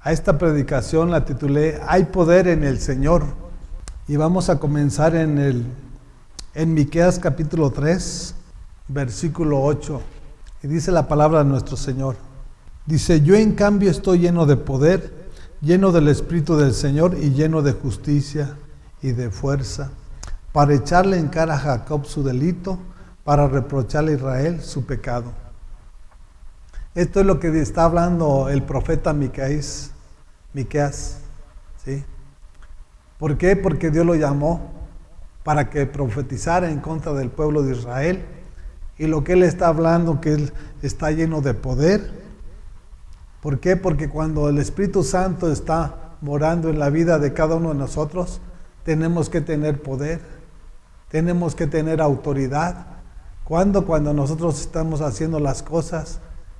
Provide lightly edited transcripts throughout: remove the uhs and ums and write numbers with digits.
A esta predicación la titulé Hay poder en el Señor. Y vamos a comenzar en Miqueas capítulo 3, versículo 8. Y dice la palabra de nuestro Señor. Dice: yo en cambio estoy lleno de poder, lleno del Espíritu del Señor y lleno de justicia y de fuerza, para echarle en cara a Jacob su delito, para reprocharle a Israel su pecado. Esto es lo que está hablando el profeta Miqueas, ¿sí? ¿Por qué? Porque Dios lo llamó para que profetizara en contra del pueblo de Israel. Y lo que él está hablando, que él está lleno de poder. ¿Por qué? Porque cuando el Espíritu Santo está morando en la vida de cada uno de nosotros, tenemos que tener poder, tenemos que tener autoridad. Cuando nosotros estamos haciendo las cosas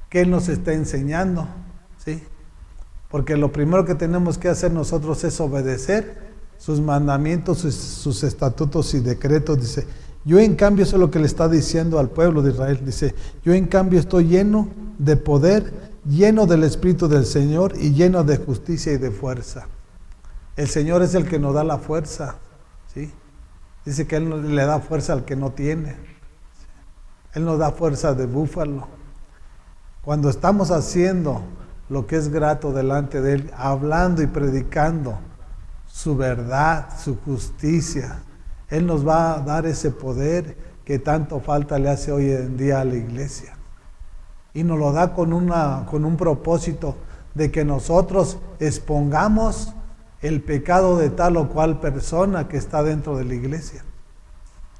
que Él nos está enseñando, ¿sí? Porque lo primero que tenemos que hacer nosotros es obedecer sus mandamientos, sus estatutos y decretos. Dice, yo en cambio, eso es lo que le está diciendo al pueblo de Israel. Dice, yo en cambio estoy lleno de poder, lleno del Espíritu del Señor y lleno de justicia y de fuerza. El Señor es el que nos da la fuerza, ¿sí? Dice que Él le da fuerza al que no tiene. Él nos da fuerza de búfalo. Cuando estamos haciendo lo que es grato delante de Él, hablando y predicando su verdad, su justicia, Él nos va a dar ese poder que tanto falta le hace hoy en día a la iglesia. Y nos lo da con un propósito de que nosotros expongamos el pecado de tal o cual persona que está dentro de la iglesia.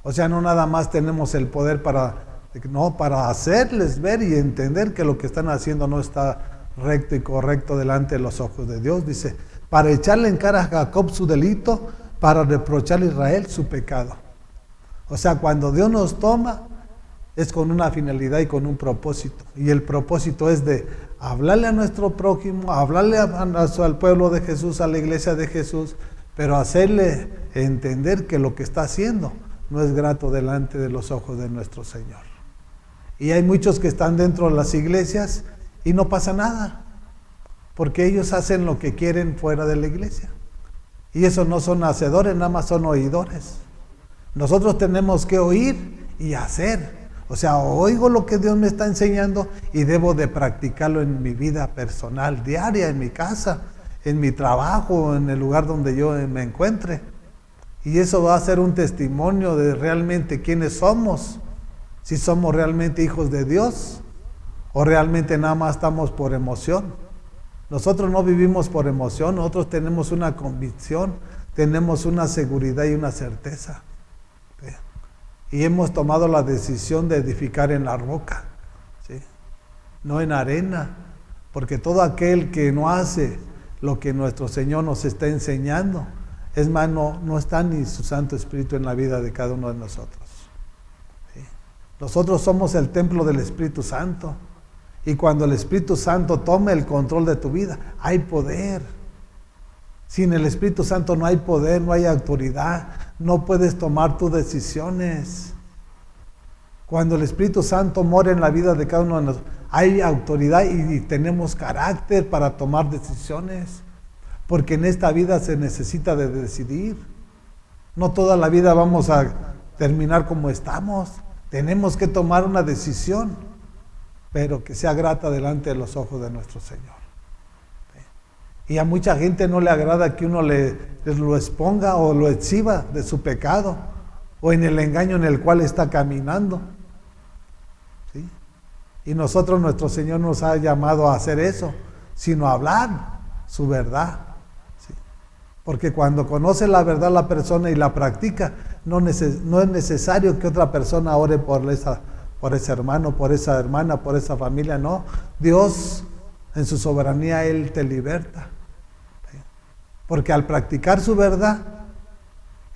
O sea, no nada más tenemos el poder para hacerles ver y entender que lo que están haciendo no está recto y correcto delante de los ojos de Dios. Dice, para echarle en cara a Jacob su delito, para reprocharle a Israel su pecado. O sea, cuando Dios nos toma, es con una finalidad y con un propósito. Y el propósito es de hablarle a nuestro prójimo, hablarle al pueblo de Jesús, a la iglesia de Jesús, pero hacerle entender que lo que está haciendo no es grato delante de los ojos de nuestro Señor. Y hay muchos que están dentro de las iglesias y no pasa nada, porque ellos hacen lo que quieren fuera de la iglesia. Y esos no son hacedores, nada más son oidores. Nosotros tenemos que oír y hacer. O sea, oigo lo que Dios me está enseñando y debo de practicarlo en mi vida personal, diaria, en mi casa, en mi trabajo, en el lugar donde yo me encuentre. Y eso va a ser un testimonio de realmente quiénes somos. Si somos realmente hijos de Dios o realmente nada más estamos por emoción. Nosotros no vivimos por emoción, nosotros tenemos una convicción, tenemos una seguridad y una certeza. Y hemos tomado la decisión de edificar en la roca, ¿sí? No en arena, porque todo aquel que no hace lo que nuestro Señor nos está enseñando, es más, no está ni su Santo Espíritu en la vida de cada uno de nosotros, ¿sí? Nosotros somos el templo del Espíritu Santo, y cuando el Espíritu Santo tome el control de tu vida, hay poder. Sin el Espíritu Santo no hay poder, no hay autoridad, no puedes tomar tus decisiones. Cuando el Espíritu Santo mora en la vida de cada uno de nosotros, hay autoridad y tenemos carácter para tomar decisiones, porque en esta vida se necesita de decidir. No toda la vida vamos a terminar como estamos, tenemos que tomar una decisión, pero que sea grata delante de los ojos de nuestro Señor. Y a mucha gente no le agrada que uno les lo exponga o lo exhiba de su pecado o en el engaño en el cual está caminando, ¿sí? Y nosotros, nuestro Señor nos ha llamado a hacer eso, sino a hablar su verdad, ¿sí? Porque cuando conoce la verdad la persona y la practica, no es necesario que otra persona ore por ese hermano, por esa hermana, por esa familia, no. Dios, en su soberanía, Él te liberta. Porque al practicar su verdad,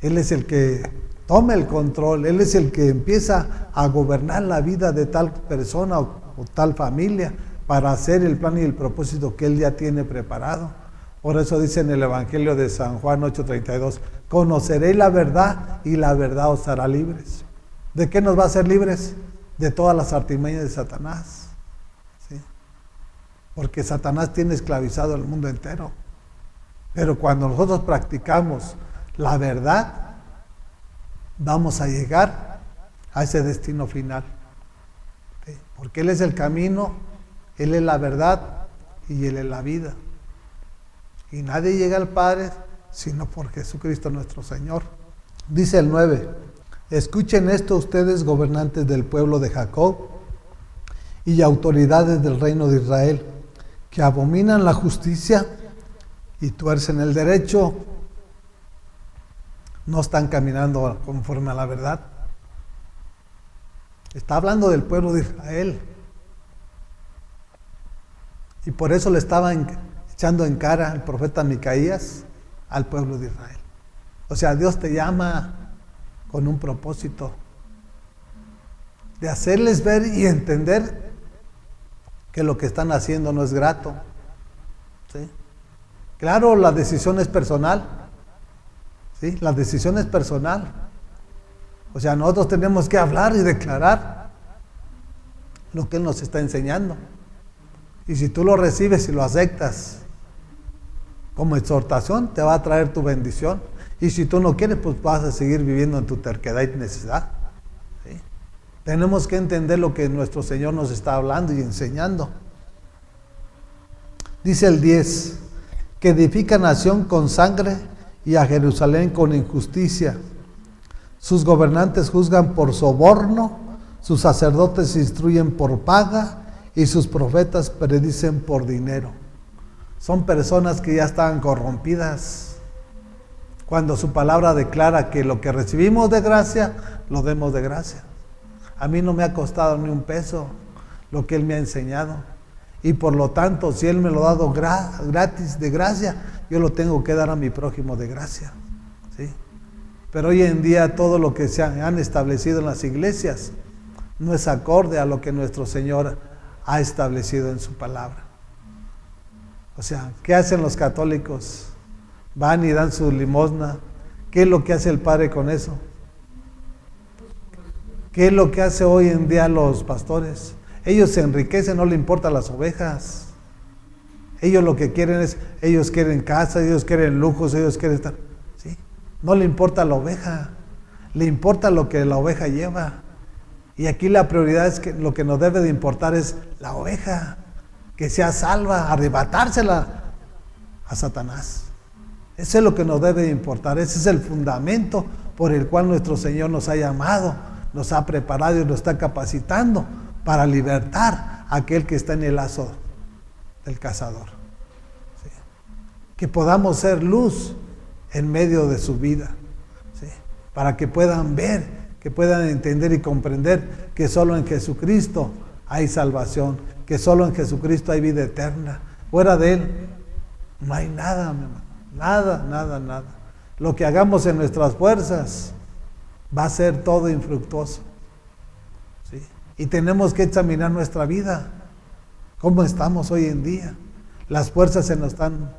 Él es el que toma el control, Él es el que empieza a gobernar la vida de tal persona o tal familia para hacer el plan y el propósito que Él ya tiene preparado. Por eso dice en el Evangelio de San Juan 8:32, conoceréis la verdad y la verdad os hará libres. ¿De qué nos va a hacer libres? De todas las artimañas de Satanás, ¿sí? porque Satanás tiene esclavizado al mundo entero. Pero cuando nosotros practicamos la verdad, vamos a llegar a ese destino final. ¿Sí? Porque Él es el camino, Él es la verdad y Él es la vida. Y nadie llega al Padre sino por Jesucristo nuestro Señor. Dice el 9: escuchen esto ustedes, gobernantes del pueblo de Jacob y autoridades del reino de Israel, que abominan la justicia y tuercen el derecho. No están caminando conforme a la verdad. Está hablando del pueblo de Israel. Y por eso le estaban echando en cara el profeta Micaías al pueblo de Israel. O sea, Dios te llama con un propósito de hacerles ver y entender que lo que están haciendo no es grato. ¿Sí? Claro, la decisión es personal. ¿Sí? La decisión es personal. O sea, nosotros tenemos que hablar y declarar lo que Él nos está enseñando. Y si tú lo recibes y lo aceptas como exhortación, te va a traer tu bendición. Y si tú no quieres, pues vas a seguir viviendo en tu terquedad y necesidad. ¿Sí? Tenemos que entender lo que nuestro Señor nos está hablando y enseñando. Dice el 10, que edifica nación con sangre y a Jerusalén con injusticia. Sus gobernantes juzgan por soborno, sus sacerdotes instruyen por paga y sus profetas predicen por dinero. Son personas que ya están corrompidas. Cuando su palabra declara que lo que recibimos de gracia, lo demos de gracia. A mí no me ha costado ni un peso lo que Él me ha enseñado. Y por lo tanto, si Él me lo ha dado gratis, de gracia, yo lo tengo que dar a mi prójimo de gracia. ¿Sí? Pero hoy en día todo lo que se han establecido en las iglesias no es acorde a lo que nuestro Señor ha establecido en su palabra. O sea, ¿qué hacen los católicos? Van y dan su limosna. ¿Qué es lo que hace el Padre con eso? ¿Qué es lo que hace hoy en día los pastores? Ellos se enriquecen, no le importan las ovejas. Ellos lo que quieren es, ellos quieren casa, ellos quieren lujos, ellos quieren estar. ¿Sí? No le importa la oveja, le importa lo que la oveja lleva. Y aquí la prioridad es que lo que nos debe de importar es la oveja, que sea salva, arrebatársela a Satanás. Eso es lo que nos debe de importar, ese es el fundamento por el cual nuestro Señor nos ha llamado, nos ha preparado y nos está capacitando para libertar a aquel que está en el lazo del cazador. ¿Sí? Que podamos ser luz en medio de su vida, ¿sí? Para que puedan ver, que puedan entender y comprender que solo en Jesucristo hay salvación, que solo en Jesucristo hay vida eterna. Fuera de Él no hay nada, mi hermano. Nada, nada, nada. Lo que hagamos en nuestras fuerzas va a ser todo infructuoso. ¿Sí? Y tenemos que examinar nuestra vida. ¿Cómo estamos hoy en día? Las fuerzas se nos están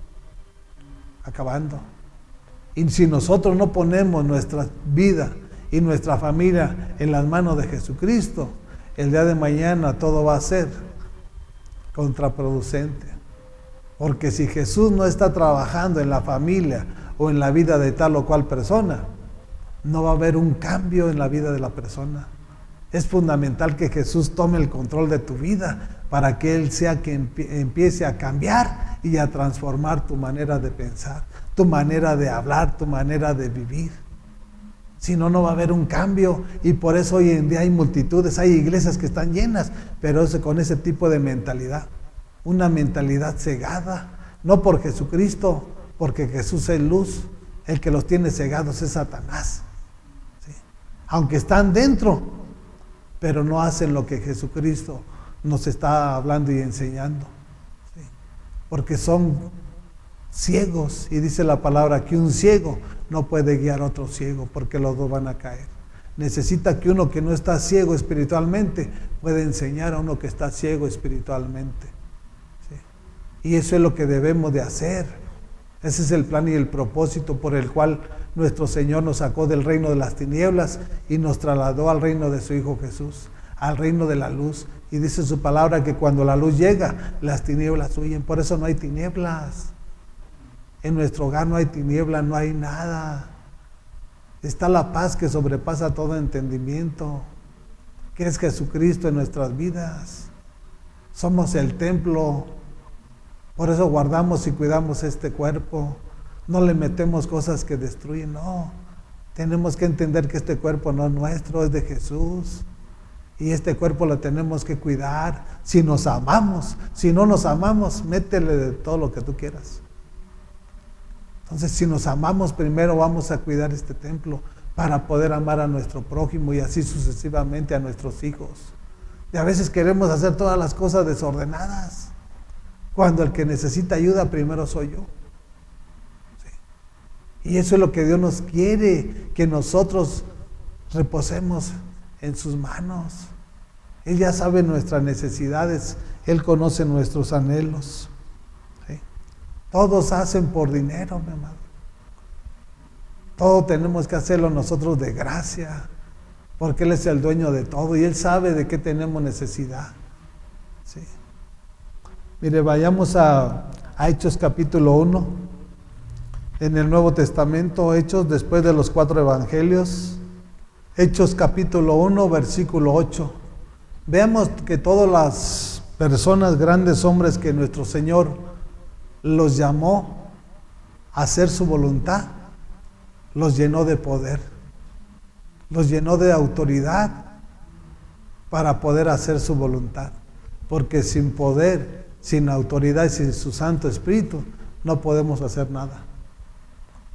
acabando. Y si nosotros no ponemos nuestra vida y nuestra familia en las manos de Jesucristo, el día de mañana todo va a ser contraproducente. Porque si Jesús no está trabajando en la familia o en la vida de tal o cual persona, no va a haber un cambio en la vida de la persona. Es fundamental que Jesús tome el control de tu vida para que Él sea quien empiece a cambiar y a transformar tu manera de pensar, tu manera de hablar, tu manera de vivir. Si no, no va a haber un cambio. Y por eso hoy en día hay multitudes, hay iglesias que están llenas, pero con ese tipo de mentalidad. Una mentalidad cegada, no por Jesucristo, porque Jesús es luz. El que los tiene cegados es Satanás. ¿Sí? Aunque están dentro, pero no hacen lo que Jesucristo nos está hablando y enseñando. ¿Sí? Porque son ciegos, y dice la palabra que un ciego no puede guiar a otro ciego, porque los dos van a caer. Necesita que uno que no está ciego espiritualmente pueda enseñar a uno que está ciego espiritualmente. ¿Sí? Y eso es lo que debemos de hacer. Ese es el plan y el propósito por el cual nuestro Señor nos sacó del reino de las tinieblas y nos trasladó al reino de su Hijo Jesús. al reino de la luz. Y dice su palabra que cuando la luz llega, las tinieblas huyen. Por eso no hay tinieblas. En nuestro hogar no hay tinieblas, no hay nada. Está la paz que sobrepasa todo entendimiento, que es Jesucristo en nuestras vidas. Somos el templo. Por eso guardamos y cuidamos este cuerpo. No le metemos cosas que destruyen, no. Tenemos que entender que este cuerpo no es nuestro, es de Jesús. Y este cuerpo lo tenemos que cuidar. Si nos amamos, si no nos amamos, métele de todo lo que tú quieras. Entonces, si nos amamos, primero vamos a cuidar este templo para poder amar a nuestro prójimo y así sucesivamente a nuestros hijos. Y a veces queremos hacer todas las cosas desordenadas, cuando el que necesita ayuda primero soy yo. Sí. Y eso es lo que Dios nos quiere, que nosotros reposemos en sus manos. Él ya sabe nuestras necesidades, Él conoce nuestros anhelos. ¿Sí? Todos hacen por dinero, mi amado. Todo tenemos que hacerlo nosotros de gracia, porque Él es el dueño de todo y Él sabe de qué tenemos necesidad. ¿Sí? Mire, vayamos a Hechos capítulo 1, en el Nuevo Testamento, Hechos después de los 4 evangelios. Hechos capítulo 1, versículo 8. Veamos que todas las personas, grandes hombres que nuestro Señor los llamó a hacer su voluntad, los llenó de poder, los llenó de autoridad para poder hacer su voluntad. Porque sin poder, sin autoridad y sin su Santo Espíritu no podemos hacer nada.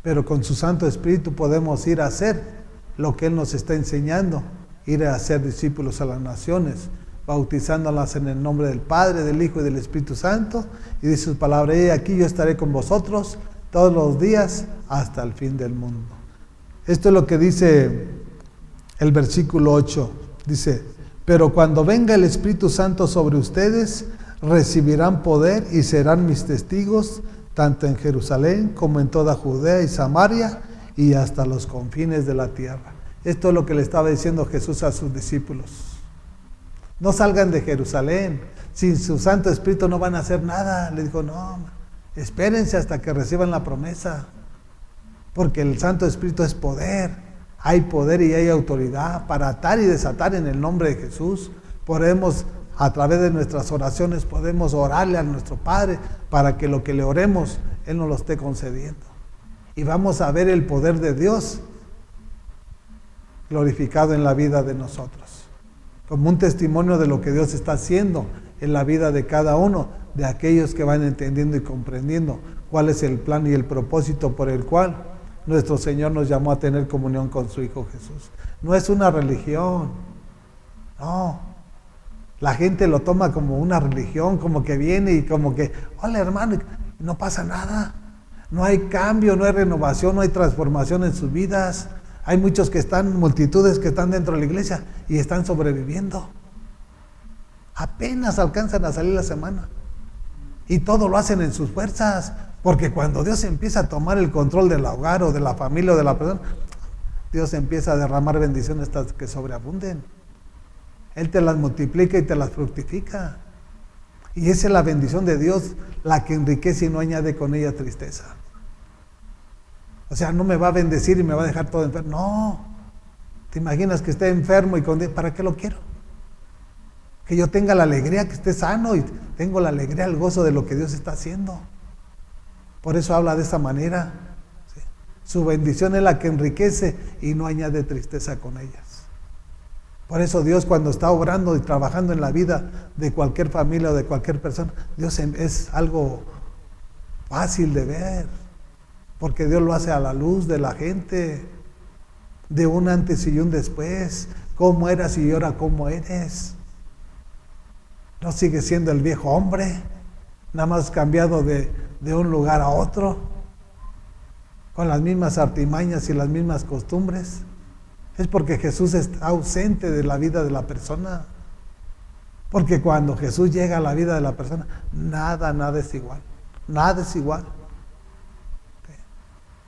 Pero con su Santo Espíritu podemos ir a hacer lo que Él nos está enseñando, ir a hacer discípulos a las naciones, bautizándolas en el nombre del Padre, del Hijo y del Espíritu Santo. Y dice su palabra: y aquí yo estaré con vosotros todos los días hasta el fin del mundo. Esto es lo que dice el versículo 8. Dice: pero cuando venga el Espíritu Santo sobre ustedes, recibirán poder y serán mis testigos, tanto en Jerusalén como en toda Judea y Samaria y hasta los confines de la tierra. Esto es lo que le estaba diciendo Jesús a sus discípulos. No salgan de Jerusalén, sin su Santo Espíritu no van a hacer nada. Le dijo: no, espérense hasta que reciban la promesa, porque el Santo Espíritu es poder. Hay poder y hay autoridad para atar y desatar en el nombre de Jesús. Podemos, a través de nuestras oraciones, podemos orarle a nuestro Padre para que lo que le oremos, Él nos lo esté concediendo. Y vamos a ver el poder de Dios glorificado en la vida de nosotros, como un testimonio de lo que Dios está haciendo en la vida de cada uno de aquellos que van entendiendo y comprendiendo cuál es el plan y el propósito por el cual nuestro Señor nos llamó a tener comunión con su Hijo Jesús. No es una religión, no. La gente lo toma como una religión, como que viene y como que: hola hermano, no pasa nada. No hay cambio, no hay renovación, no hay transformación en sus vidas. Hay muchos que están, multitudes que están dentro de la iglesia y están sobreviviendo. Apenas alcanzan a salir la semana. Y todo lo hacen en sus fuerzas. Porque cuando Dios empieza a tomar el control del hogar o de la familia o de la persona, Dios empieza a derramar bendiciones hasta que sobreabunden. Él te las multiplica y te las fructifica. Y esa es la bendición de Dios, la que enriquece y no añade con ella tristeza. O sea, no me va a bendecir y me va a dejar todo enfermo. No. ¿Te imaginas que esté enfermo y para qué lo quiero? Que yo tenga la alegría, que esté sano y tengo la alegría, el gozo de lo que Dios está haciendo. Por eso habla de esa manera. ¿Sí? Su bendición es la que enriquece y no añade tristeza con ellas. Por eso Dios, cuando está obrando y trabajando en la vida de cualquier familia o de cualquier persona, Dios es algo fácil de ver. Porque Dios lo hace a la luz de la gente, de un antes y un después. Cómo eras y ahora cómo eres. No sigues siendo el viejo hombre, nada más cambiado de un lugar a otro, con las mismas artimañas y las mismas costumbres. Es porque Jesús está ausente de la vida de la persona. Porque cuando Jesús llega a la vida de la persona, nada es igual. Nada es igual.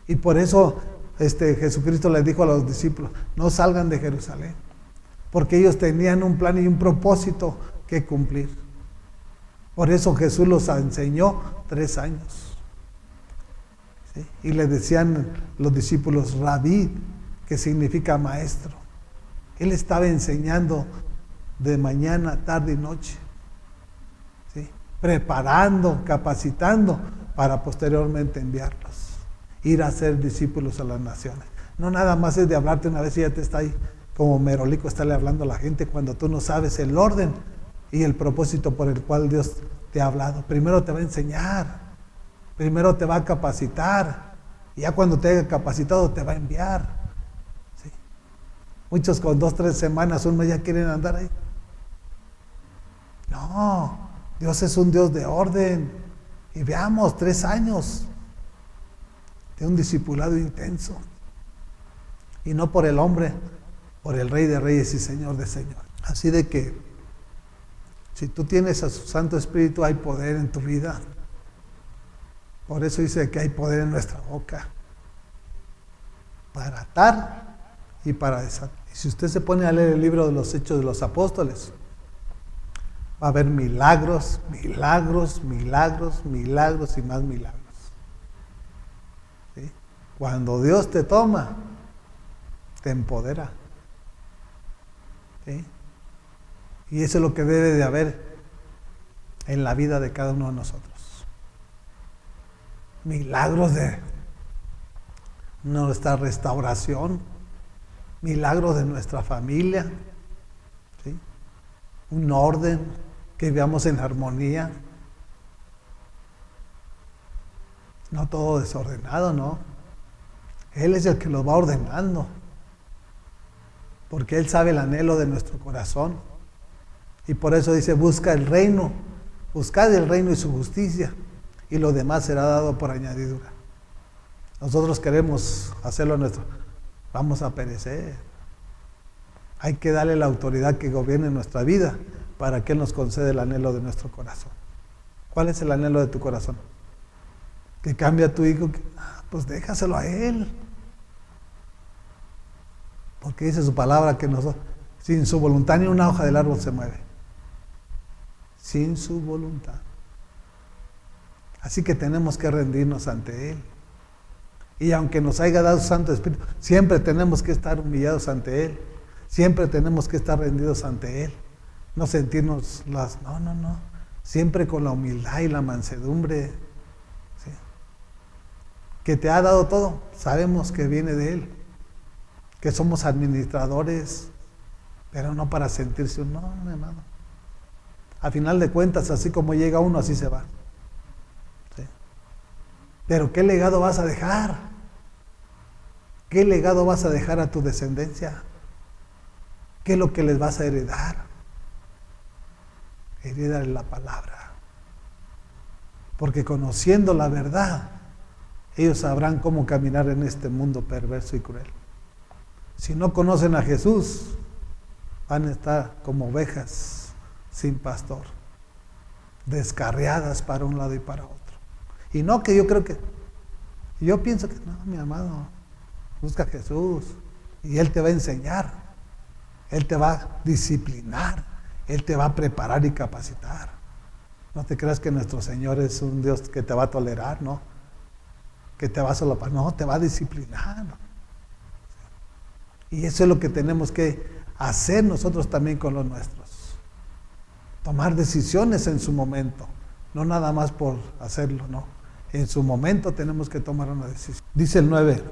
Y por eso Jesucristo les dijo a los discípulos: no salgan de Jerusalén. porque ellos tenían un plan y un propósito que cumplir. Por eso Jesús los enseñó 3 años. ¿Sí? Y le decían los discípulos Rabí, que significa maestro. Él estaba enseñando de mañana, tarde y noche. ¿Sí? Preparando, capacitando para posteriormente enviarlos. Ir a ser discípulos a las naciones. No nada más es de hablarte una vez y ya te está ahí como merolico estarle hablando a la gente cuando tú no sabes el orden y el propósito por el cual Dios te ha hablado. Primero te va a enseñar, primero te va a capacitar, y ya cuando te haya capacitado te va a enviar. ¿Sí? Muchos con 2, 3 semanas, un mes ya quieren andar ahí. No, Dios es un Dios de orden. Y veamos 3 años de un discipulado intenso. Y no por el hombre, por el Rey de Reyes y Señor de Señores. Así de que, si tú tienes a su Santo Espíritu, hay poder en tu vida. Por eso dice que hay poder en nuestra boca. Para atar y para desatar. Y si usted se pone a leer el libro de los Hechos de los Apóstoles, va a haber milagros, milagros, milagros, milagros y más milagros. ¿Sí? Cuando Dios te toma, te empodera. ¿Sí? Y eso es lo que debe de haber en la vida de cada uno de nosotros. Milagros de nuestra restauración, milagros de nuestra familia, ¿sí? Un orden, que vivamos en armonía. No todo desordenado, ¿no? Él es el que lo va ordenando, porque Él sabe el anhelo de nuestro corazón. Y por eso dice, busca el reino, buscad el reino y su justicia, y lo demás será dado por añadidura. Nosotros queremos hacerlo nuestro, vamos a perecer. Hay que darle la autoridad que gobierne nuestra vida para que Él nos conceda el anhelo de nuestro corazón. ¿Cuál es el anhelo de tu corazón? Que cambie a tu hijo, pues déjaselo a Él. Porque dice su palabra que nosotros, sin su voluntad ni una hoja del árbol se mueve. Sin su voluntad. Así que tenemos que rendirnos ante Él. Y aunque nos haya dado su Santo Espíritu, siempre tenemos que estar humillados ante Él. Siempre tenemos que estar rendidos ante Él. No sentirnos no. Siempre con la humildad y la mansedumbre. ¿Sí? Que te ha dado todo, sabemos que viene de Él. Que somos administradores, pero no para sentirse no, mi hermano. A final de cuentas, así como llega uno, así se va. ¿Sí? Pero ¿qué legado vas a dejar? ¿Qué legado vas a dejar a tu descendencia? ¿Qué es lo que les vas a heredar? Heredar la palabra. Porque conociendo la verdad, ellos sabrán cómo caminar en este mundo perverso y cruel. Si no conocen a Jesús, van a estar como ovejas sin pastor, descarriadas para un lado y para otro. Y no que yo pienso que no, mi amado, busca a Jesús y Él te va a enseñar, Él te va a disciplinar, Él te va a preparar y capacitar. No te creas que nuestro Señor es un Dios que te va a tolerar, ¿no? Que te va a solapar, no, te va a disciplinar. Y eso es lo que tenemos que hacer nosotros también con los nuestros. Tomar decisiones en su momento, no nada más por hacerlo, no. En su momento tenemos que tomar una decisión. Dice el 9,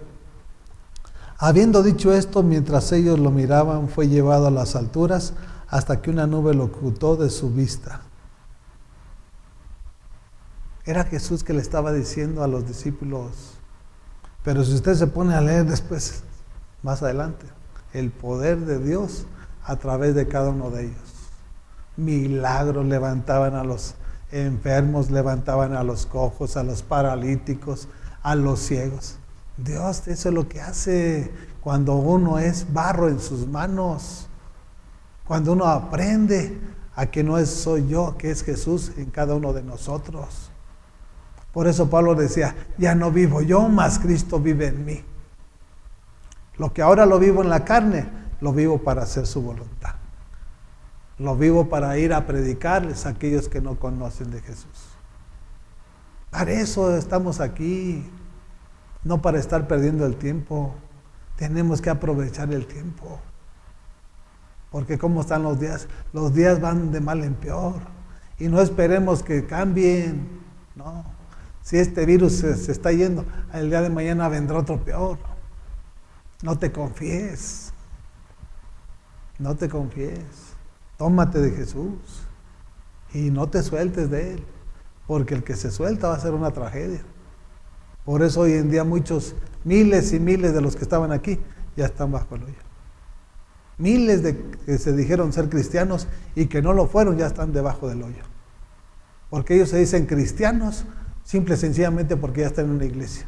habiendo dicho esto, mientras ellos lo miraban, fue llevado a las alturas hasta que una nube lo ocultó de su vista. Era Jesús que le estaba diciendo a los discípulos, pero si usted se pone a leer después, más adelante, el poder de Dios a través de cada uno de ellos. Milagros, levantaban a los enfermos, levantaban a los cojos, a los paralíticos, a los ciegos. Dios, eso es lo que hace cuando uno es barro en sus manos, cuando uno aprende a que no soy yo, que es Jesús en cada uno de nosotros. Por eso Pablo decía, ya no vivo yo, mas Cristo vive en mí. Lo que ahora lo vivo en la carne, lo vivo para hacer su voluntad. Lo vivo para ir a predicarles a aquellos que no conocen de Jesús. Para eso estamos aquí, no para estar perdiendo el tiempo. Tenemos que aprovechar el tiempo. Porque ¿cómo están los días? Los días van de mal en peor. Y no esperemos que cambien. No. Si este virus se está yendo, el día de mañana vendrá otro peor. No te confíes. No te confíes. Tómate de Jesús. Y no te sueltes de Él. Porque el que se suelta va a ser una tragedia. Por eso hoy en día muchos, miles y miles de los que estaban aquí, ya están bajo el hoyo. Miles de que se dijeron ser cristianos y que no lo fueron, ya están debajo del hoyo. Porque ellos se dicen cristianos, simple y sencillamente porque ya están en una iglesia.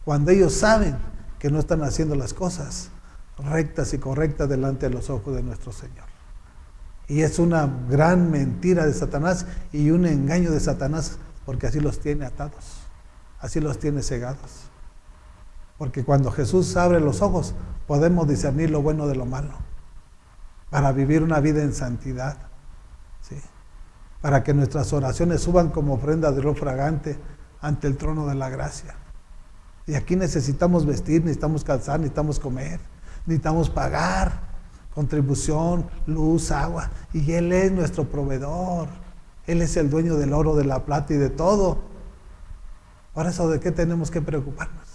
Cuando ellos saben que no están haciendo las cosas rectas y correctas delante de los ojos de nuestro Señor. Y es una gran mentira de Satanás y un engaño de Satanás, porque así los tiene atados, así los tiene cegados. Porque cuando Jesús abre los ojos, podemos discernir lo bueno de lo malo, para vivir una vida en santidad, ¿sí? Para que nuestras oraciones suban como ofrenda de olor fragante ante el trono de la gracia. Y aquí necesitamos vestir, necesitamos calzar, necesitamos comer, necesitamos pagar contribución, luz, agua, y Él es nuestro proveedor. Él es el dueño del oro, de la plata y de todo. Por eso, ¿de qué tenemos que preocuparnos?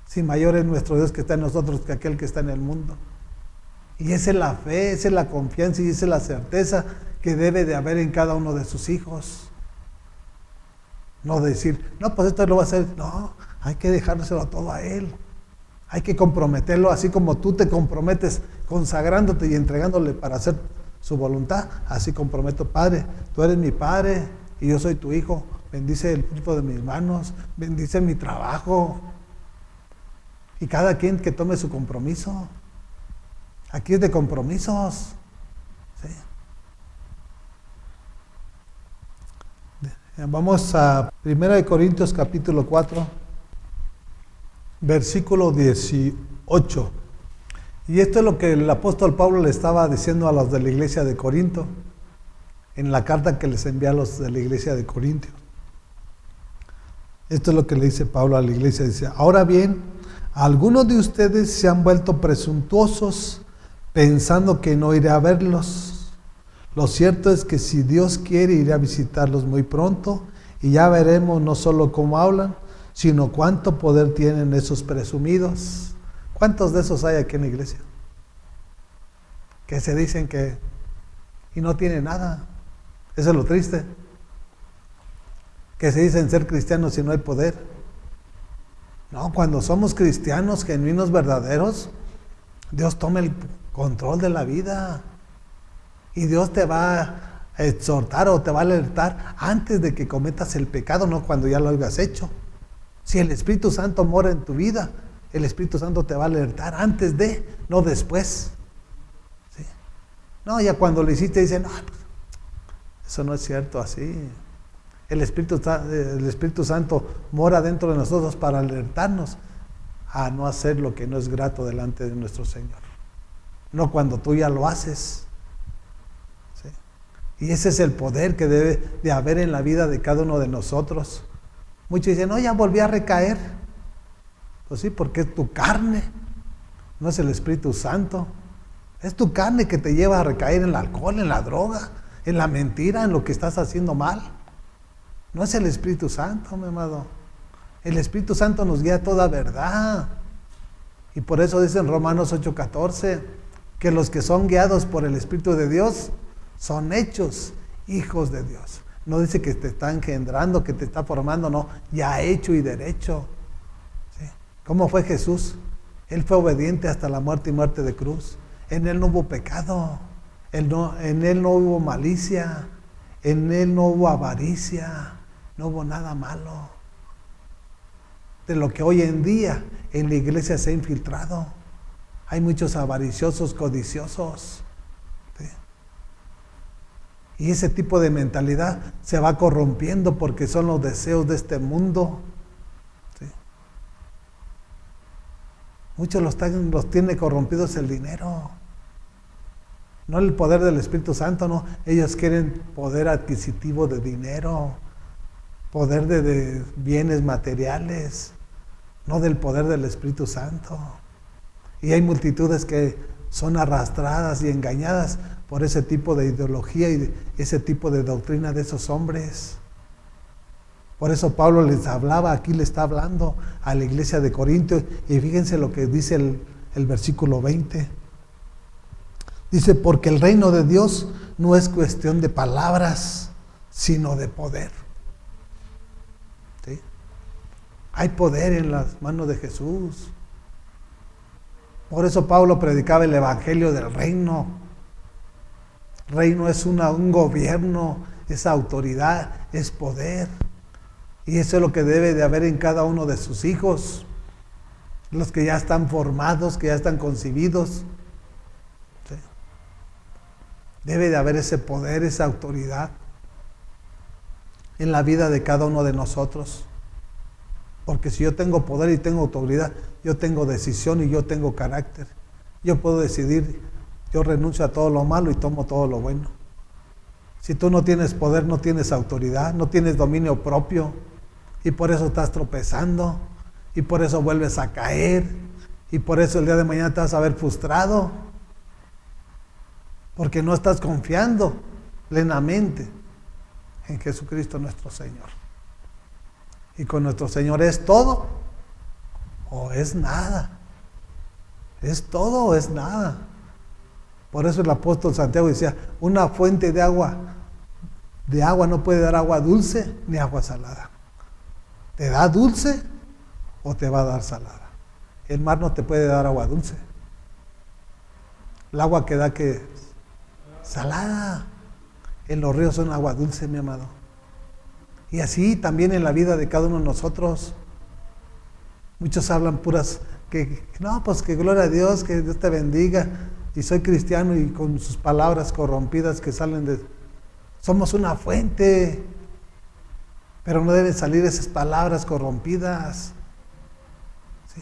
Si mayor es nuestro Dios que está en nosotros que aquel que está en el mundo. Y esa es la fe, esa es la confianza y esa es la certeza que debe de haber en cada uno de sus hijos. No decir, no, pues esto lo va a hacer. No, hay que dejárselo todo a Él. Hay que comprometerlo, así como tú te comprometes consagrándote y entregándole para hacer su voluntad. Así comprometo, Padre, tú eres mi Padre y yo soy tu hijo. Bendice el fruto de mis manos, bendice mi trabajo. Y cada quien que tome su compromiso. Aquí es de compromisos. ¿Sí? Vamos a 1 Corintios capítulo 4. Versículo 18. Y esto es lo que el apóstol Pablo le estaba diciendo a los de la iglesia de Corinto, en la carta que les envía a los de la iglesia de Corinto. Esto es lo que le dice Pablo a la iglesia. Dice, ahora bien, algunos de ustedes se han vuelto presuntuosos pensando que no iré a verlos. Lo cierto es que si Dios quiere, iré a visitarlos muy pronto y ya veremos no solo cómo hablan, sino cuánto poder tienen esos presumidos. ¿Cuántos de esos hay aquí en la iglesia? Que se dicen que y no tienen nada. Eso es lo triste. Que se dicen ser cristianos y no hay poder. No, cuando somos cristianos genuinos, verdaderos, Dios toma el control de la vida. Y Dios te va a exhortar o te va a alertar antes de que cometas el pecado, no cuando ya lo hayas hecho. Si el Espíritu Santo mora en tu vida, el Espíritu Santo te va a alertar antes de, no después. ¿Sí? No, ya cuando lo hiciste dicen, no, pues, eso no es cierto así. El Espíritu Santo mora dentro de nosotros para alertarnos a no hacer lo que no es grato delante de nuestro Señor. No cuando tú ya lo haces. ¿Sí? Y ese es el poder que debe de haber en la vida de cada uno de nosotros. Muchos dicen, no, ya volví a recaer. Pues sí, porque es tu carne, no es el Espíritu Santo. Es tu carne que te lleva a recaer en el alcohol, en la droga, en la mentira, en lo que estás haciendo mal. No es el Espíritu Santo, mi amado. El Espíritu Santo nos guía a toda verdad. Y por eso dice en Romanos 8:14, que los que son guiados por el Espíritu de Dios son hechos hijos de Dios. No dice que te está engendrando, que te está formando, no, ya hecho y derecho. ¿Sí? ¿Cómo fue Jesús? Él fue obediente hasta la muerte y muerte de cruz. En Él no hubo pecado, en Él no hubo malicia, en Él no hubo avaricia, no hubo nada malo. De lo que hoy en día en la iglesia se ha infiltrado. Hay muchos avariciosos, codiciosos. Y ese tipo de mentalidad se va corrompiendo porque son los deseos de este mundo. ¿Sí? Muchos los tiene corrompidos el dinero. No el poder del Espíritu Santo, no. Ellos quieren poder adquisitivo de dinero, poder de bienes materiales, no del poder del Espíritu Santo. Y hay multitudes que son arrastradas y engañadas por ese tipo de ideología y ese tipo de doctrina de esos hombres. Por eso Pablo les hablaba, aquí le está hablando a la iglesia de Corintios, y fíjense lo que dice el versículo 20. Dice, porque el reino de Dios no es cuestión de palabras, sino de poder. ¿Sí? Hay poder en las manos de Jesús. Por eso Pablo predicaba el evangelio del reino. Reino es un gobierno, es autoridad, es poder. Y eso es lo que debe de haber en cada uno de sus hijos. Los que ya están formados, que ya están concebidos. ¿Sí? Debe de haber ese poder, esa autoridad en la vida de cada uno de nosotros. Porque si yo tengo poder y tengo autoridad, yo tengo decisión y yo tengo carácter. Yo puedo decidir, yo renuncio a todo lo malo y tomo todo lo bueno. Si tú no tienes poder, no tienes autoridad, no tienes dominio propio, y por eso estás tropezando, y por eso vuelves a caer, y por eso el día de mañana te vas a ver frustrado, porque no estás confiando plenamente en Jesucristo nuestro Señor. Y con nuestro Señor es todo o es nada. Es todo o es nada. Por eso el apóstol Santiago decía, una fuente de agua no puede dar agua dulce ni agua salada. ¿Te da dulce o te va a dar salada? El mar no te puede dar agua dulce. El agua que da que salada. En los ríos son agua dulce, mi amado. Y así también en la vida de cada uno de nosotros. Muchos hablan puras, pues que gloria a Dios, que Dios te bendiga. Y soy cristiano, y con sus palabras corrompidas que salen de... Somos una fuente, pero no deben salir esas palabras corrompidas. ¿Sí?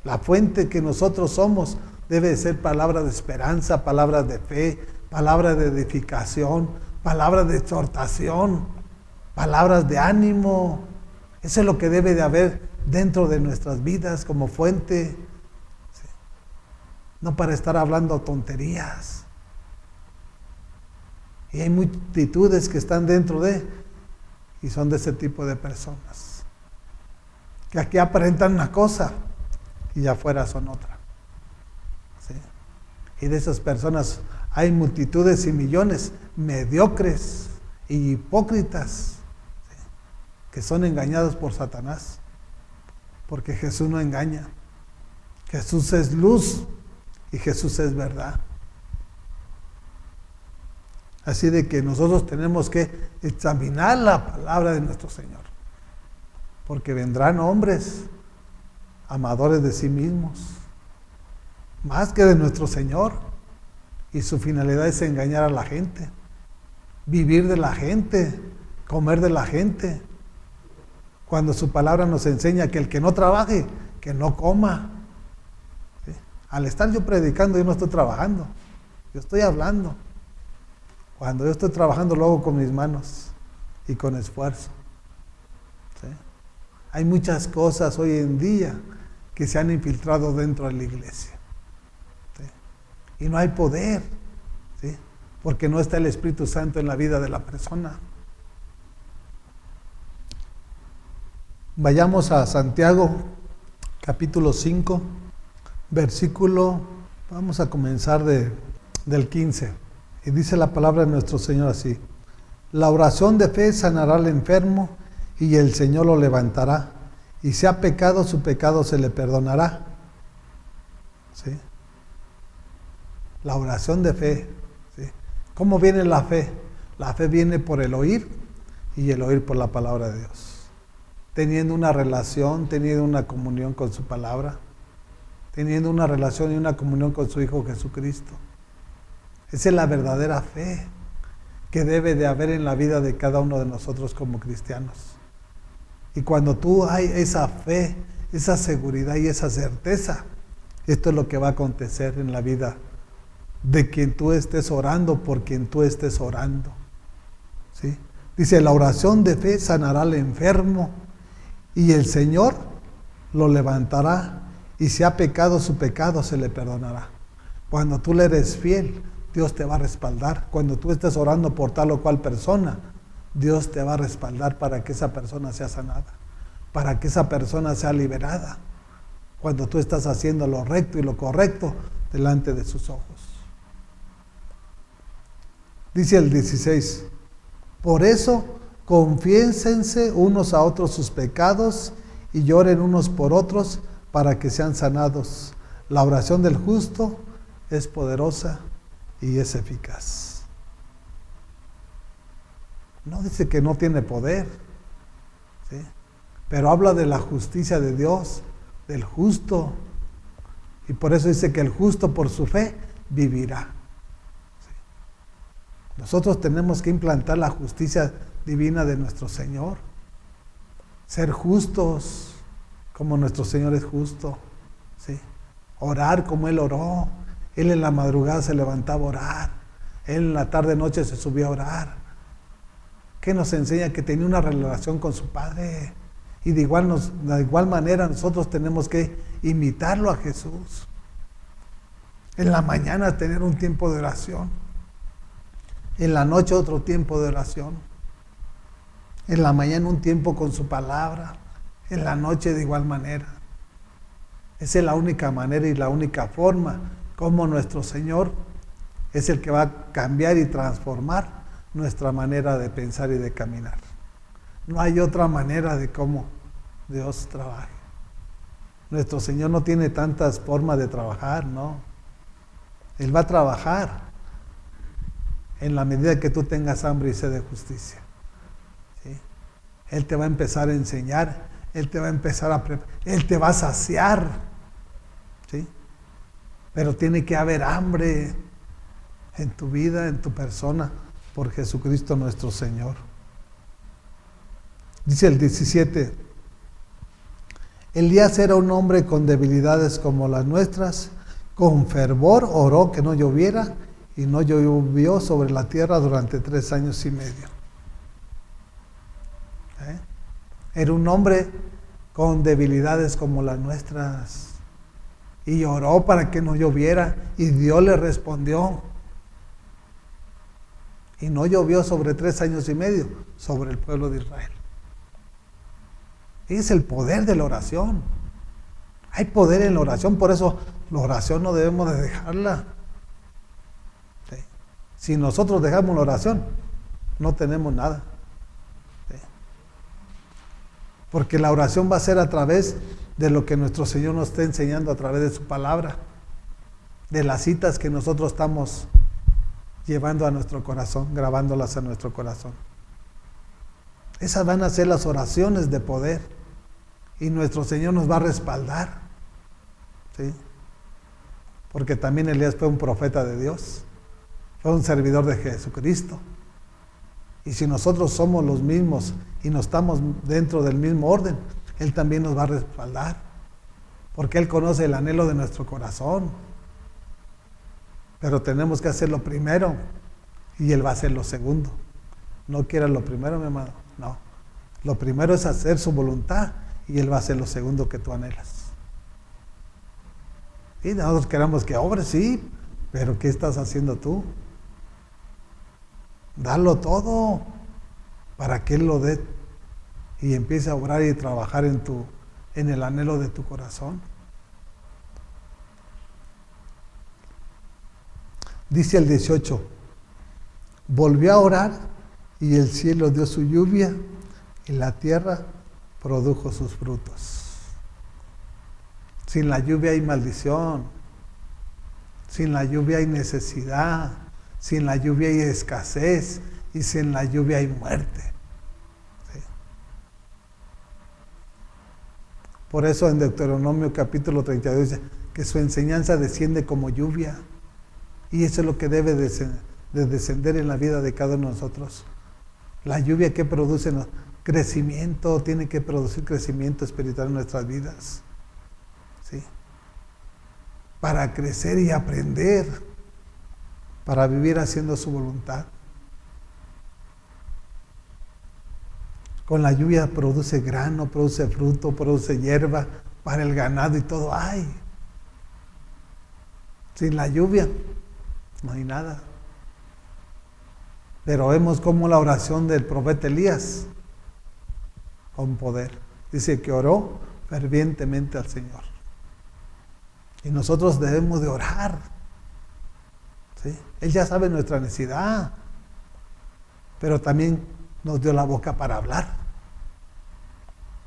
La fuente que nosotros somos debe de ser palabras de esperanza, palabras de fe, palabras de edificación, palabras de exhortación, palabras de ánimo. Eso es lo que debe de haber dentro de nuestras vidas como fuente. ¿Sí? No para estar hablando tonterías. Y hay multitudes que están dentro y son de ese tipo de personas. Que aquí aparentan una cosa y afuera son otra. ¿Sí? Y de esas personas hay multitudes y millones mediocres y hipócritas, ¿sí? Que son engañados por Satanás. Porque Jesús no engaña. Jesús es luz y Jesús es verdad. Así de que nosotros tenemos que examinar la palabra de nuestro Señor. Porque vendrán hombres amadores de sí mismos, más que de nuestro Señor. Y su finalidad es engañar a la gente, vivir de la gente, comer de la gente. Cuando su palabra nos enseña que el que no trabaje, que no coma. ¿Sí? Al estar yo predicando, yo no estoy trabajando, yo estoy hablando. Cuando yo estoy trabajando, lo hago con mis manos y con esfuerzo. ¿Sí? Hay muchas cosas hoy en día que se han infiltrado dentro de la iglesia. ¿Sí? Y no hay poder, ¿sí? Porque no está el Espíritu Santo en la vida de la persona. Vayamos a Santiago, capítulo 5, versículo, vamos a comenzar del 15. Y dice la palabra de nuestro Señor así: la oración de fe sanará al enfermo y el Señor lo levantará. Y si ha pecado, su pecado se le perdonará. ¿Sí? La oración de fe. ¿Sí? ¿Cómo viene la fe? La fe viene por el oír y el oír por la palabra de Dios. Teniendo una relación, teniendo una comunión con su palabra, teniendo una relación y una comunión con su Hijo Jesucristo. Esa es la verdadera fe que debe de haber en la vida de cada uno de nosotros como cristianos. Y cuando tú hay esa fe, esa seguridad y esa certeza, Esto es lo que va a acontecer en la vida de quien tú estés orando, por quien tú estés orando. ¿Sí? Dice, la oración de fe sanará al enfermo y el Señor lo levantará, y si ha pecado, su pecado se le perdonará. Cuando tú le eres fiel, Dios te va a respaldar. Cuando tú estés orando por tal o cual persona, Dios te va a respaldar para que esa persona sea sanada, para que esa persona sea liberada. Cuando tú estás haciendo lo recto y lo correcto delante de sus ojos. Dice el 16, por eso confiésense unos a otros sus pecados y lloren unos por otros para que sean sanados. La oración del justo es poderosa y es eficaz. No dice que no tiene poder, ¿sí? Pero habla de la justicia de Dios, del justo. Y por eso dice que el justo por su fe vivirá. ¿Sí? Nosotros tenemos que implantar la justicia divina de nuestro Señor. Ser justos como nuestro Señor es justo. ¿Sí? Orar como Él oró. Él en la madrugada se levantaba a orar. Él en la tarde noche se subió a orar. ¿Qué nos enseña? Que tenía una relación con su Padre. Y de igual manera nosotros tenemos que imitarlo a Jesús. En la mañana tener un tiempo de oración. En la noche otro tiempo de oración. En la mañana un tiempo con su palabra. En la noche de igual manera. Esa es la única manera y la única forma como nuestro Señor es el que va a cambiar y transformar nuestra manera de pensar y de caminar. No hay otra manera de cómo Dios trabaja. Nuestro Señor no tiene tantas formas de trabajar, no. Él va a trabajar en la medida que tú tengas hambre y sed de justicia. ¿Sí? Él te va a empezar a enseñar, Él te va a empezar a preparar, Él te va a saciar. ¿Sí? Pero tiene que haber hambre en tu vida, en tu persona, por Jesucristo nuestro Señor. Dice el 17, Elías era un hombre con debilidades como las nuestras, con fervor oró que no lloviera y no llovió sobre la tierra durante 3 años y medio. Era un hombre con debilidades como las nuestras y oró para que no lloviera y Dios le respondió. Y no llovió sobre 3 años y medio sobre el pueblo de Israel. Es el poder de la oración. Hay poder en la oración, por eso la oración no debemos de dejarla. ¿Sí? Si nosotros dejamos la oración, no tenemos nada. ¿Sí? Porque la oración va a ser a través de lo que nuestro Señor nos está enseñando a través de su palabra, de las citas que nosotros estamos llevando a nuestro corazón, grabándolas a nuestro corazón. Esas van a ser las oraciones de poder y nuestro Señor nos va a respaldar. ¿Sí? Porque también Elías fue un profeta de Dios, fue un servidor de Jesucristo. Y si nosotros somos los mismos y no estamos dentro del mismo orden, Él también nos va a respaldar, porque Él conoce el anhelo de nuestro corazón. Pero tenemos que hacer lo primero y Él va a hacer lo segundo. No quieras lo primero, mi amado. No. Lo primero es hacer su voluntad y Él va a hacer lo segundo que tú anhelas. Y nosotros queramos que obre, sí, pero ¿qué estás haciendo tú? Dalo todo para que Él lo dé y empiece a obrar y trabajar en el anhelo de tu corazón. Dice el 18, volvió a orar y el cielo dio su lluvia y la tierra produjo sus frutos. Sin la lluvia hay maldición, sin la lluvia hay necesidad, sin la lluvia hay escasez y sin la lluvia hay muerte. ¿Sí? Por eso en Deuteronomio capítulo 32 dice que su enseñanza desciende como lluvia. Y eso es lo que debe de descender en la vida de cada uno de nosotros. La lluvia que produce crecimiento, tiene que producir crecimiento espiritual en nuestras vidas. ¿Sí? para crecer y aprender, para vivir haciendo su voluntad. Con la lluvia produce grano, produce fruto, produce hierba para el ganado y todo. ¡Ay! Sin la lluvia no hay nada. Pero vemos como la oración del profeta Elías, con poder, dice que oró fervientemente al Señor. Y nosotros debemos de orar. ¿Sí? Él ya sabe nuestra necesidad, pero también nos dio la boca para hablar.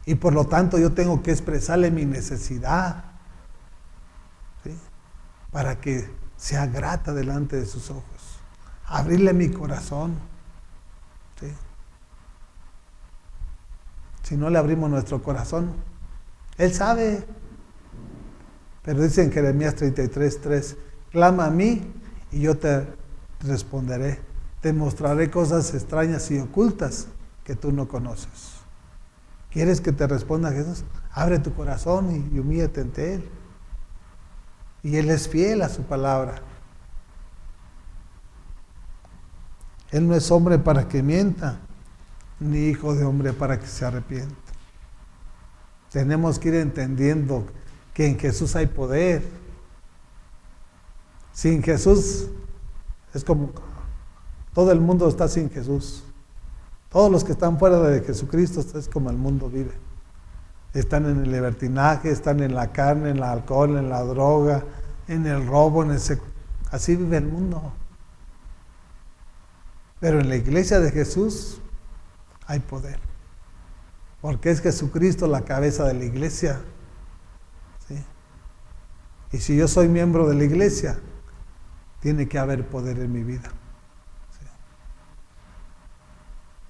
Y por lo tanto yo tengo que expresarle mi necesidad, ¿sí? Para que sea grata delante de sus ojos. Abrirle mi corazón. ¿Sí? Si no le abrimos nuestro corazón, Él sabe. Pero dice en Jeremías 33:3, clama a mí y yo te responderé. Te mostraré cosas extrañas y ocultas que tú no conoces. ¿Quieres que te responda Jesús? Abre tu corazón y humíllate ante Él. Y Él es fiel a su palabra. Él no es hombre para que mienta, ni hijo de hombre para que se arrepienta. Tenemos que ir entendiendo que en Jesús hay poder. Sin Jesús es como todo el mundo está sin Jesús. Todos los que están fuera de Jesucristo es como el mundo vive. Están en el libertinaje, están en la carne, en el alcohol, en la droga, en el robo, así vive el mundo. Pero en la iglesia de Jesús hay poder. Porque es Jesucristo la cabeza de la iglesia. ¿Sí? Y si yo soy miembro de la iglesia, tiene que haber poder en mi vida.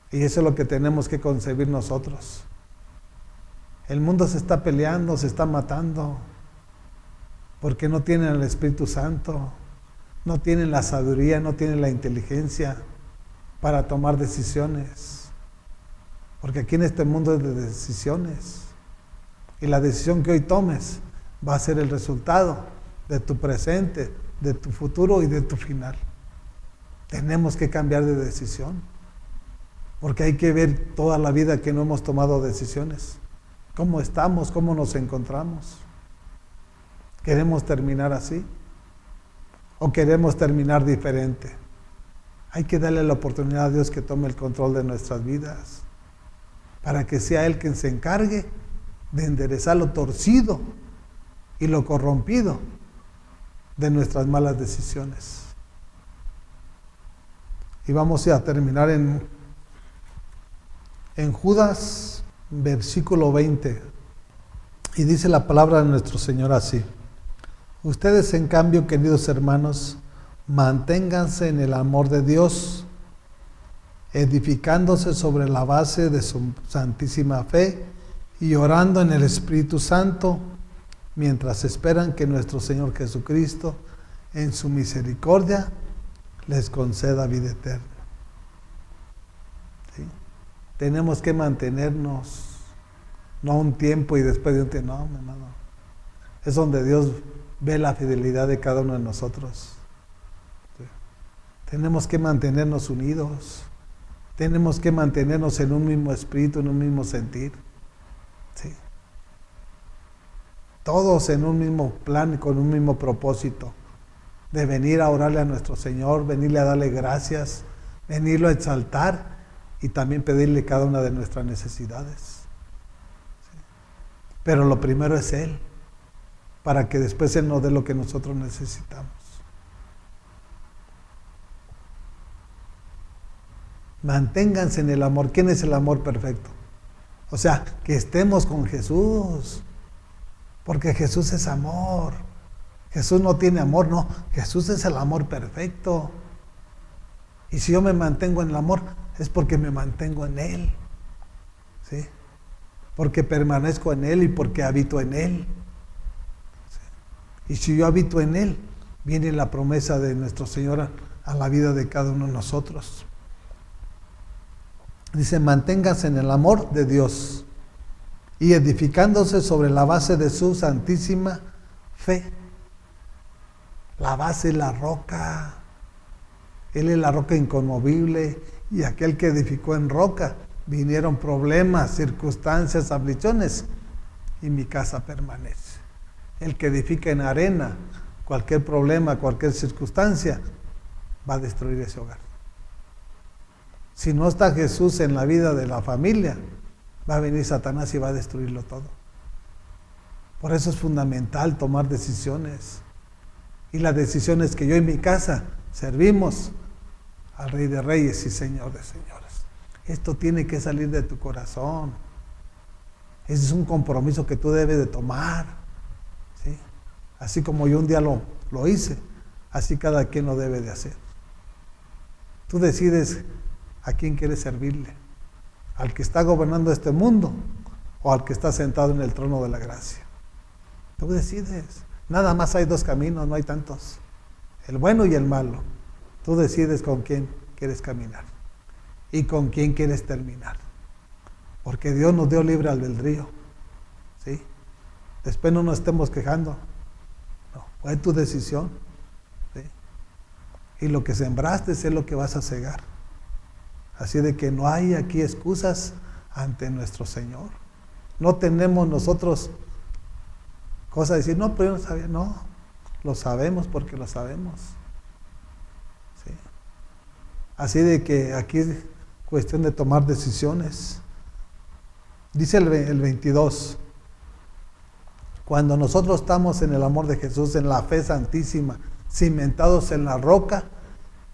¿Sí? Y eso es lo que tenemos que concebir nosotros. El mundo se está peleando, se está matando, porque no tienen el Espíritu Santo, no tienen la sabiduría, no tienen la inteligencia para tomar decisiones. Porque aquí en este mundo es de decisiones. Y la decisión que hoy tomes va a ser el resultado de tu presente, de tu futuro y de tu final. Tenemos que cambiar de decisión. Porque hay que ver toda la vida que no hemos tomado decisiones. ¿Cómo estamos? ¿Cómo nos encontramos? ¿Queremos terminar así? ¿O queremos terminar diferente? Hay que darle la oportunidad a Dios que tome el control de nuestras vidas, para que sea Él quien se encargue de enderezar lo torcido y lo corrompido de nuestras malas decisiones. Y vamos a terminar en Judas, versículo 20. Y dice la palabra de nuestro Señor así: ustedes, en cambio, queridos hermanos, manténganse en el amor de Dios, edificándose sobre la base de su santísima fe y orando en el Espíritu Santo, mientras esperan que nuestro Señor Jesucristo, en su misericordia, les conceda vida eterna. ¿Sí? Tenemos que mantenernos, no un tiempo y después de un tiempo, no. Es donde Dios ve la fidelidad de cada uno de nosotros. ¿Sí? Tenemos que mantenernos unidos. Tenemos que mantenernos en un mismo espíritu, en un mismo sentir. ¿Sí? Todos en un mismo plan, con un mismo propósito, de venir a orarle a nuestro Señor, venirle a darle gracias, venirlo a exaltar y también pedirle cada una de nuestras necesidades. ¿Sí? Pero lo primero es Él, para que después Él nos dé lo que nosotros necesitamos. Manténganse en el amor. ¿Quién es el amor perfecto? O sea, que estemos con Jesús, porque Jesús es amor. Jesús no tiene amor, no. Jesús es el amor perfecto. Y si yo me mantengo en el amor, es porque me mantengo en Él. ¿Sí? Porque permanezco en Él y porque habito en Él. ¿Sí? Y si yo habito en Él, viene la promesa de nuestro Señor a la vida de cada uno de nosotros. Dice: manténganse en el amor de Dios y edificándose sobre la base de su santísima fe. La base es la roca. Él es la roca inconmovible, y aquel que edificó en roca. Vinieron problemas, circunstancias, aflicciones, y mi casa permanece. El que edifica en arena, cualquier problema, cualquier circunstancia, va a destruir ese hogar. Si no está Jesús en la vida de la familia, va a venir Satanás y va a destruirlo todo. Por eso es fundamental tomar decisiones. Y la decisión es que yo y mi casa servimos al Rey de Reyes y Señor de Señores. Esto tiene que salir de tu corazón. Ese es un compromiso que tú debes de tomar, ¿sí? Así como yo un día lo hice, así cada quien lo debe de hacer. Tú decides a quién quieres servirle, al que está gobernando este mundo o al que está sentado en el trono de la gracia. Tú decides. Nada más hay dos caminos, no hay tantos. El bueno y el malo. Tú decides con quién quieres caminar y con quién quieres terminar. Porque Dios nos dio libre albedrío, ¿sí? Después no nos estemos quejando. No, fue tu decisión, ¿sí? Y lo que sembraste es lo que vas a cegar. Así de que no hay aquí excusas ante nuestro Señor. No tenemos nosotros cosa de decir, no, pero yo no sabía. No, lo sabemos porque lo sabemos, ¿sí? Así de que aquí es cuestión de tomar decisiones. Dice el 22, cuando nosotros estamos en el amor de Jesús, en la fe santísima, cimentados en la roca,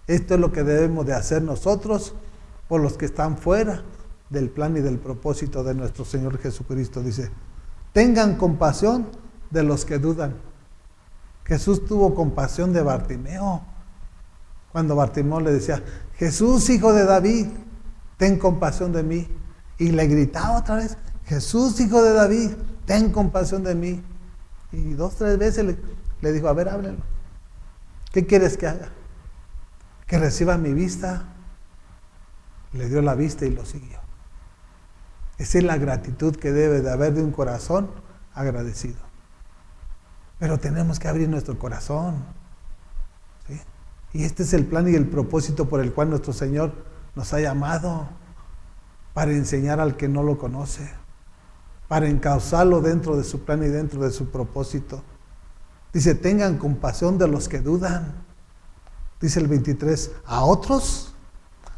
esto es lo que debemos de hacer nosotros por los que están fuera del plan y del propósito de nuestro Señor Jesucristo. Dice, tengan compasión de los que dudan. Jesús tuvo compasión de Bartimeo. Cuando Bartimeo le decía, Jesús, hijo de David, ten compasión de mí. Y le gritaba otra vez, Jesús, hijo de David, ten compasión de mí. Y 2, 3 veces le dijo, a ver, háblalo. ¿Qué quieres que haga? Que reciba mi vista. Le dio la vista y lo siguió. Esa es la gratitud que debe de haber de un corazón agradecido. Pero tenemos que abrir nuestro corazón, ¿sí? Y este es el plan y el propósito por el cual nuestro Señor nos ha llamado, para enseñar al que no lo conoce, para encauzarlo dentro de su plan y dentro de su propósito. Dice, tengan compasión de los que dudan. Dice el 23, a otros,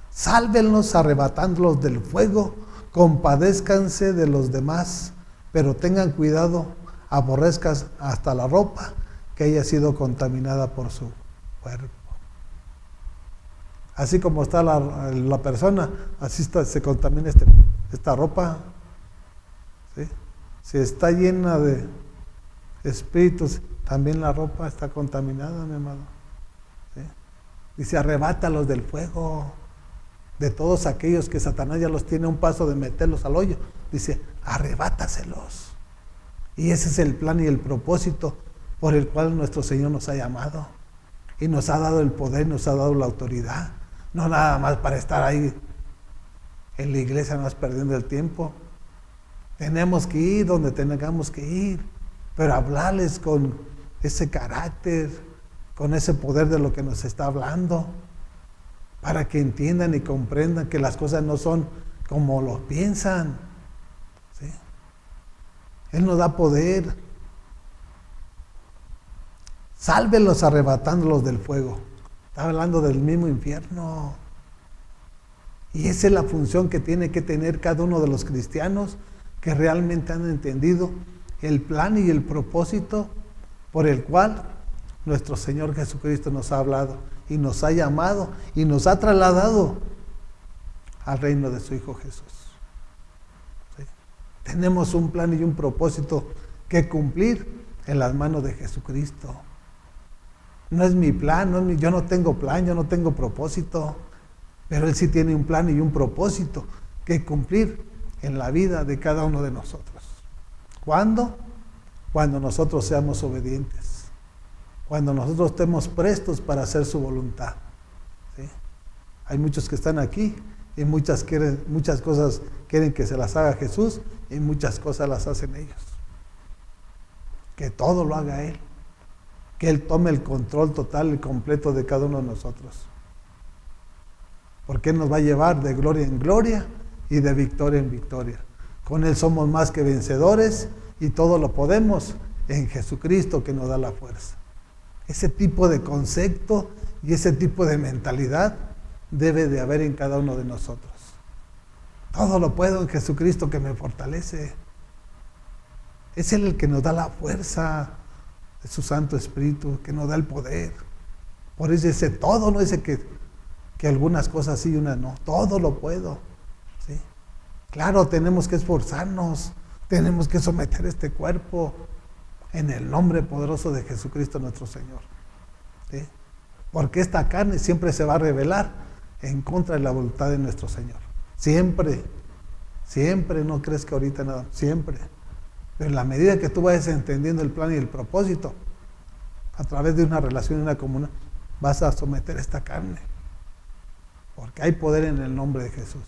sálvenlos arrebatándolos del fuego, compadézcanse de los demás, pero tengan cuidado, aborrezcas hasta la ropa que haya sido contaminada por su cuerpo. Así como está la persona, así se contamina esta ropa, ¿sí? Si está llena de espíritus, también la ropa está contaminada, mi amado, ¿sí? Dice, arrebátalos del fuego, de todos aquellos que Satanás ya los tiene a un paso de meterlos al hoyo. Dice, arrebátaselos. Y ese es el plan y el propósito por el cual nuestro Señor nos ha llamado. Y nos ha dado el poder, nos ha dado la autoridad. No nada más para estar ahí en la iglesia, nada más perdiendo el tiempo. Tenemos que ir donde tengamos que ir, pero hablarles con ese carácter, con ese poder de lo que nos está hablando, para que entiendan y comprendan que las cosas no son como lo piensan, ¿sí? Él nos da poder. Sálvelos arrebatándolos del fuego. Está hablando del mismo infierno. Y esa es la función que tiene que tener cada uno de los cristianos que realmente han entendido el plan y el propósito por el cual nuestro Señor Jesucristo nos ha hablado y nos ha llamado y nos ha trasladado al reino de su Hijo Jesús. ¿Sí? Tenemos un plan y un propósito que cumplir en las manos de Jesucristo. No es mi plan, yo no tengo plan, yo no tengo propósito, pero Él sí tiene un plan y un propósito que cumplir en la vida de cada uno de nosotros. ¿Cuándo? Cuando nosotros seamos obedientes, cuando nosotros estemos prestos para hacer su voluntad. ¿Sí? Hay muchos que están aquí y muchas cosas quieren que se las haga Jesús y muchas cosas las hacen ellos. Que todo lo haga Él. que Él tome el control total y completo de cada uno de nosotros. Porque Él nos va a llevar de gloria en gloria y de victoria en victoria. Con Él somos más que vencedores y todo lo podemos en Jesucristo que nos da la fuerza. Ese tipo de concepto y ese tipo de mentalidad debe de haber en cada uno de nosotros. Todo lo puedo en Jesucristo que me fortalece. Es Él el que nos da la fuerza de su Santo Espíritu, que nos da el poder. Por eso dice todo, no dice que algunas cosas sí y unas no. Todo lo puedo. ¿Sí? Claro, tenemos que esforzarnos, tenemos que someter este cuerpo en el nombre poderoso de Jesucristo nuestro Señor. ¿Sí? Porque esta carne siempre se va a rebelar en contra de la voluntad de nuestro Señor. Siempre, siempre, no crees que ahorita nada, siempre. Pero en la medida que tú vayas entendiendo el plan y el propósito, a través de una relación y una comunión, vas a someter esta carne. Porque hay poder en el nombre de Jesús.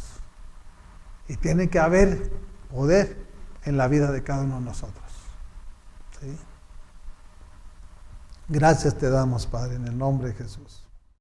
Y tiene que haber poder en la vida de cada uno de nosotros. ¿Sí? Gracias te damos, Padre, en el nombre de Jesús.